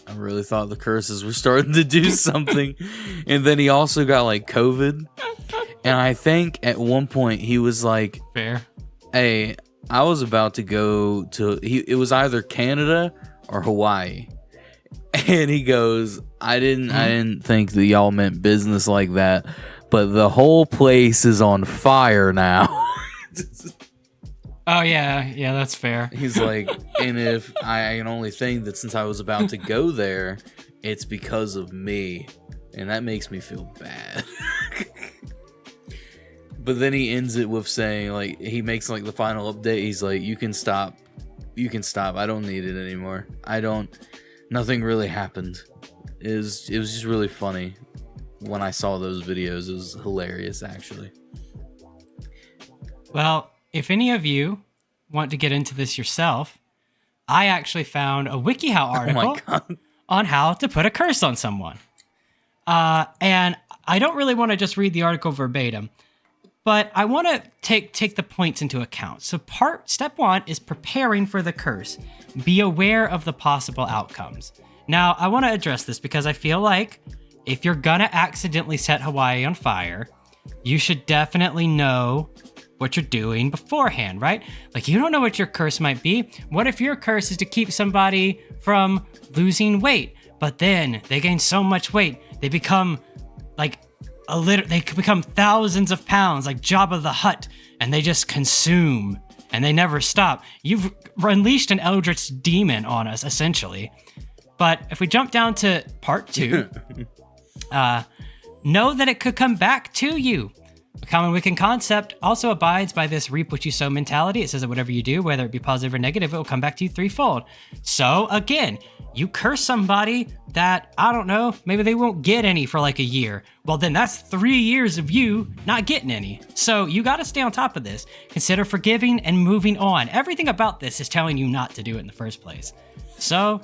the curses were starting to do something. And then he also got like COVID. And I think at one point he was like, fair. Hey, I was about to go to, it was either Canada or Hawaii. And he goes, I didn't think that y'all meant business like that, but the whole place is on fire now. Oh, yeah, that's fair. He's like, and if I can only think that since I was about to go there, it's because of me. And that makes me feel bad. But then he ends it with saying, like, he makes like the final update. He's like, you can stop. I don't need it anymore. Nothing really happened. It was just really funny when I saw those videos. It was hilarious, actually. Well, if any of you want to get into this yourself, I actually found a WikiHow article on how to put a curse on someone. And I don't really want to just read the article verbatim, but I want to take the points into account. So step 1 is preparing for the curse. Be aware of the possible outcomes. Now, I want to address this because I feel like if you're gonna accidentally set Hawaii on fire, you should definitely know what you're doing beforehand, right? Like, you don't know what your curse might be. What if your curse is to keep somebody from losing weight, but then they gain so much weight, they become like they could become thousands of pounds, like Jabba the Hutt, and they just consume and they never stop. You've unleashed an eldritch demon on us, essentially. But if we jump down to part 2, know that it could come back to you. A common Wiccan concept also abides by this reap what you sow mentality. It says that whatever you do, whether it be positive or negative, it will come back to you threefold. So again, you curse somebody that, I don't know, maybe they won't get any for like a year. Well, then that's 3 years of you not getting any. So you got to stay on top of this. Consider forgiving and moving on. Everything about this is telling you not to do it in the first place. So,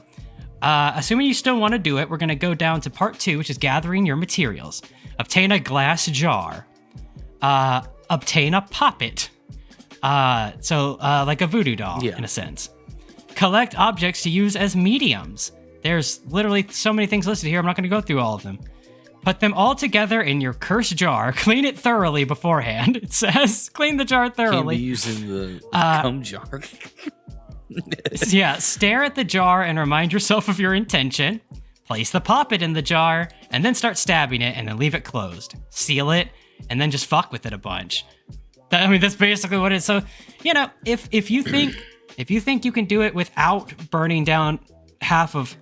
assuming you still want to do it, we're going to go down to part 2, which is gathering your materials. Obtain a glass jar. Obtain a poppet. Like a voodoo doll, in a sense. Collect objects to use as mediums. There's literally so many things listed here, I'm not going to go through all of them. Put them all together in your cursed jar. Clean it thoroughly beforehand. It says, clean the jar thoroughly. Can't be using the cum jar. Yeah, stare at the jar and remind yourself of your intention. Place the poppet in the jar, and then start stabbing it, and then leave it closed. Seal it, and then just fuck with it a bunch. That's basically what it is. So, if you think you can do it without burning down half of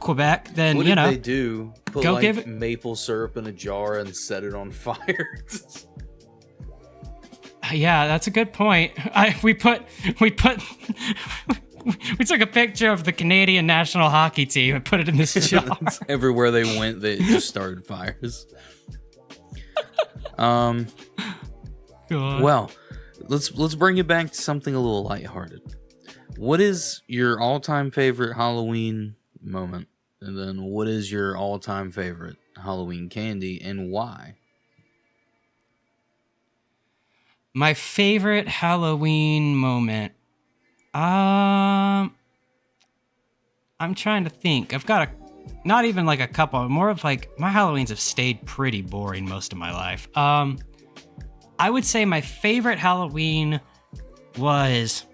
Quebec, then what did they do? Put go like give it maple syrup in a jar and set it on fire. Yeah, that's a good point. We took a picture of the Canadian national hockey team and put it in this jar. Everywhere they went, they just started fires. Well, let's bring it back to something a little lighthearted. What is your all-time favorite Halloween moment? And then what is your all-time favorite Halloween candy and why? My favorite Halloween moment. I'm trying to think. I've got not even like a couple, more of like my Halloweens have stayed pretty boring most of my life. I would say my favorite Halloween was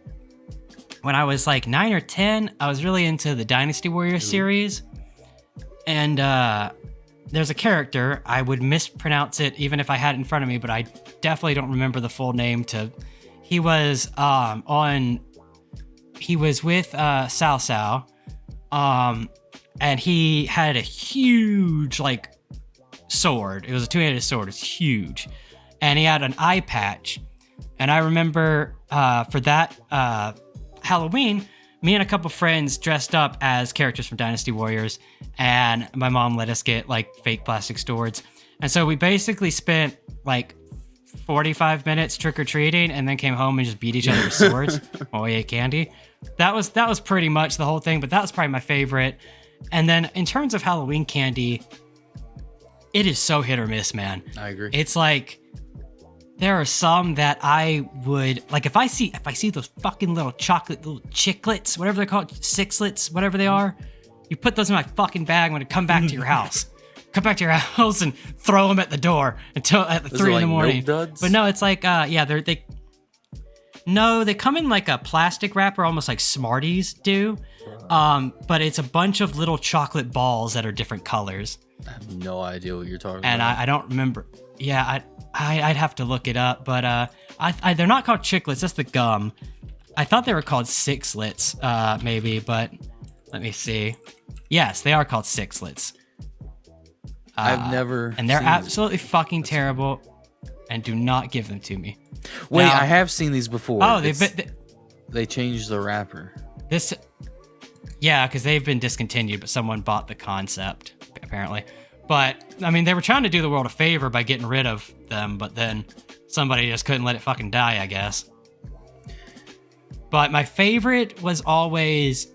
when I was like 9 or 10. I was really into the Dynasty Warriors series. And there's a character, I would mispronounce it even if I had it in front of me, but I definitely don't remember the full name. He was with Sao Sao, and he had a huge like sword. It was a two-handed sword. It's huge, and he had an eye patch. And I remember for that Halloween, me and a couple friends dressed up as characters from Dynasty Warriors, and my mom let us get like fake plastic swords. And so we basically spent like 45 minutes trick-or-treating and then came home and just beat each other with swords while we ate candy. That was pretty much the whole thing, but that was probably my favorite. And then in terms of Halloween candy, it is so hit or miss, man. I agree. It's like there are some that I would like if I see those fucking little chiclets, whatever they're called, sixlets, whatever they are. You put those in my fuking bag when I come back to your house. Come back to your house and throw them at the door until at 3 in the morning. Milk duds? But no, it's like they come in like a plastic wrapper, almost like Smarties do. But it's a bunch of little chocolate balls that are different colors. I have no idea what you're talking and about. I don't remember. Yeah, I'd have to look it up. But they're not called chiclets. That's the gum. I thought they were called sixlets, maybe. But let me see. Yes, they are called sixlets. I've never and they're seen absolutely fucking terrible, and do not give them to me. Wait, now, I have seen these before. Oh, they changed the wrapper. Yeah, because they've been discontinued, but someone bought the concept apparently. But I mean, they were trying to do the world a favor by getting rid of them, but then somebody just couldn't let it fucking die, I guess. But my favorite was always.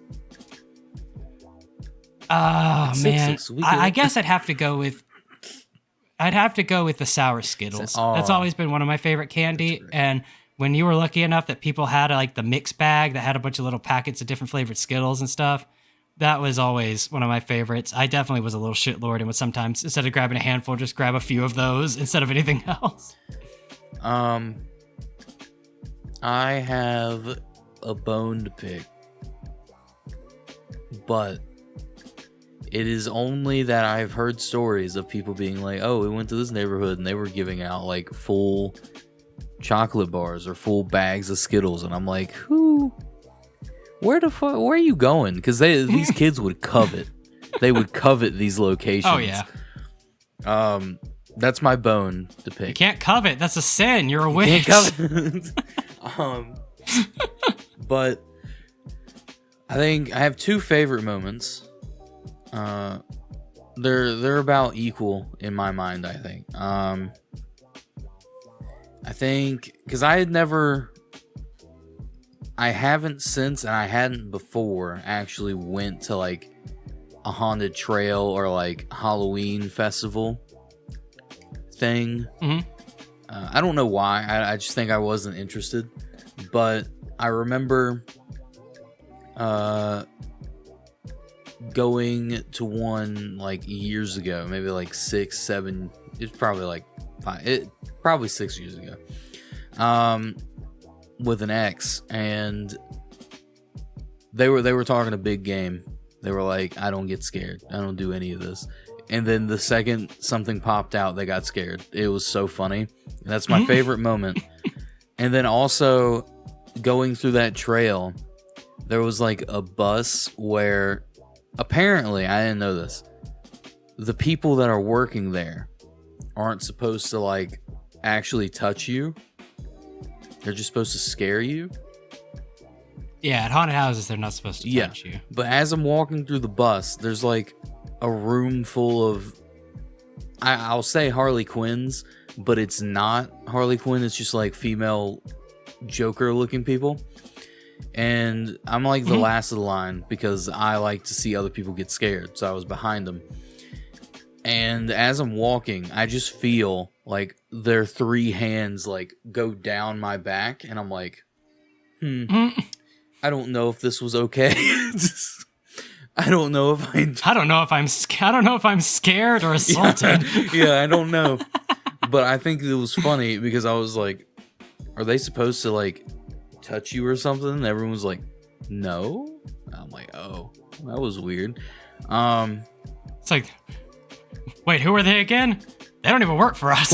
Oh man, I guess I'd have to go with the sour Skittles. That's always been one of my favorite candy. And when you were lucky enough that people had like the mix bag that had a bunch of little packets of different flavored Skittles and stuff, that was always one of my favorites. I definitely was a little shitlord and would sometimes, instead of grabbing a handful, just grab a few of those instead of anything else. I have a bone to pick, but it is only that I've heard stories of people being like, oh, we went to this neighborhood and they were giving out like full chocolate bars or full bags of Skittles. And I'm like, where are you going? Because these kids would covet. They would covet these locations. Oh, yeah. That's my bone to pick. You can't covet. That's a sin. You're a witch. You can't covet. But I think I have two favorite moments. They're about equal in my mind, I think. I think because I haven't since, and I hadn't before actually went to like a haunted trail or like Halloween festival thing. Mm-hmm. I don't know why. I just think I wasn't interested. But I remember going to one like years ago, maybe like 6, 7. It's probably like 5. Probably 6 years ago. With an ex, and they were talking a big game. They were like, I don't get scared. I don't do any of this. And then the second something popped out, they got scared. It was so funny. That's my favorite moment. And then also going through that trail, there was like a bus where apparently, I didn't know this, the people that are working there aren't supposed to like actually touch you. They're just supposed to scare you. Yeah, at haunted houses, they're not supposed to touch you. But as I'm walking through the bus, there's like a room full of, I'll say Harley Quinns, but it's not Harley Quinn. It's just like female Joker looking people. And I'm like the last of the line because I like to see other people get scared. So I was behind them. And as I'm walking, I just feel like their 3 hands like go down my back. And I'm like, I don't know if this was okay. I don't know if I don't know if I'm scared or assaulted. Yeah, I don't know. But I think it was funny because I was like, are they supposed to like touch you or something? And everyone was like, no. I'm like, oh, that was weird. It's like, wait, who are they again? They don't even work for us.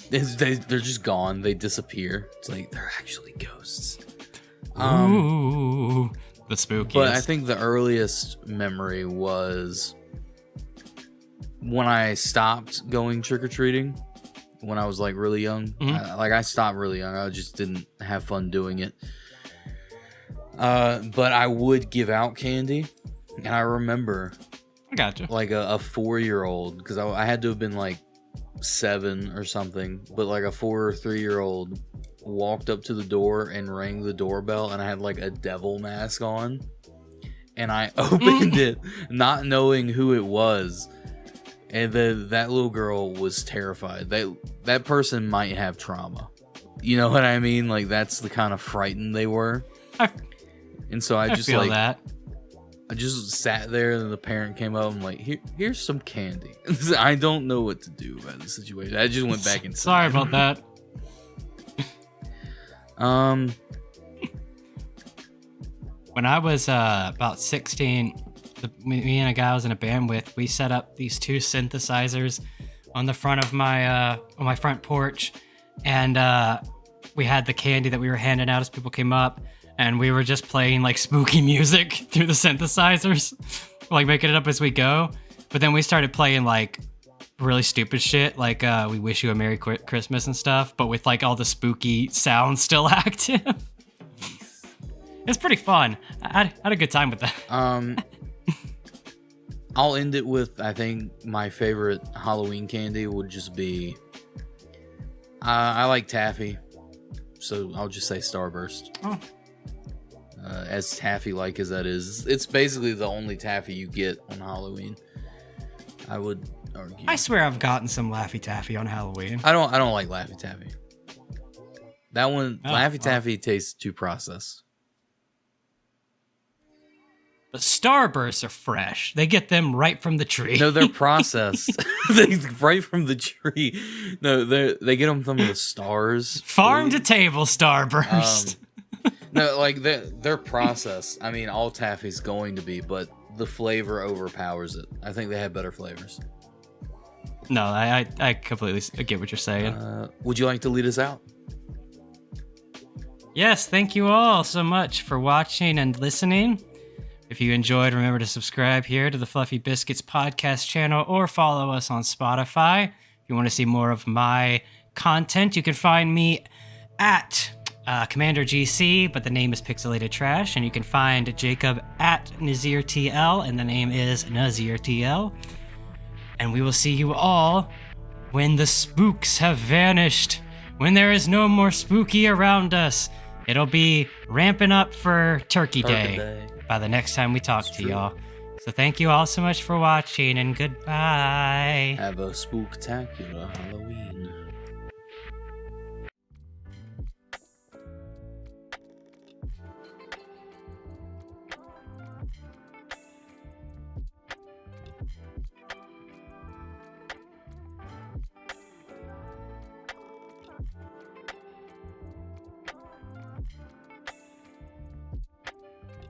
They're just gone. They disappear. It's like they're actually ghosts. Ooh, the spookiest. But I think the earliest memory was when I stopped going trick-or-treating when I was like really young. I stopped really young. I just didn't have fun doing it. But I would give out candy. And I remember I gotcha. like a 4-year-old, because I had to have been like 7 or something, but like a 4 or 3-year-old walked up to the door and rang the doorbell, and I had like a devil mask on, and I opened it not knowing who it was, and then that little girl was terrified. That person might have trauma, you know what I mean? Like that's the kind of frightened they were. And so I just feel like that. I just sat there, and the parent came up and like, here's some candy. I don't know what to do about the situation. I just went back inside. Sorry about that. When I was about 16, me and a guy I was in a band with, we set up these 2 synthesizers on the front of my front porch, and we had the candy that we were handing out as people came up. And we were just playing like spooky music through the synthesizers, like making it up as we go. But then we started playing like really stupid shit, like "We Wish You a Merry Christmas" and stuff, but with like all the spooky sounds still active. It's pretty fun. I had a good time with that. I'll end it with, I think my favorite Halloween candy would just be, I like taffy, so I'll just say Starburst. Oh. As taffy-like as that is, it's basically the only taffy you get on Halloween, I would argue. I swear I've gotten some Laffy Taffy on Halloween. I don't like Laffy Taffy. That one, Laffy Taffy tastes too processed. The Starbursts are fresh. They get them right from the tree. No, they're processed. Right from the tree. No, they get them from the stars. Farm to table Starburst. No, like they're processed. I mean, all taffy's going to be, but the flavor overpowers it. I think they have better flavors. No, I completely get what you're saying. Would you like to lead us out? Yes, thank you all so much for watching and listening. If you enjoyed, remember to subscribe here to the Fluffy Biscuits Podcast channel or follow us on Spotify. If you want to see more of my content, you can find me at Commander GC, but the name is Pixelated Trash, and you can find Jacob at NazirTL, and the name is NazirTL. And we will see you all when the spooks have vanished, when there is no more spooky around us. It'll be ramping up for Turkey Day by the next time we talk to y'all. So thank you all so much for watching, and goodbye. Have a spooktacular Halloween.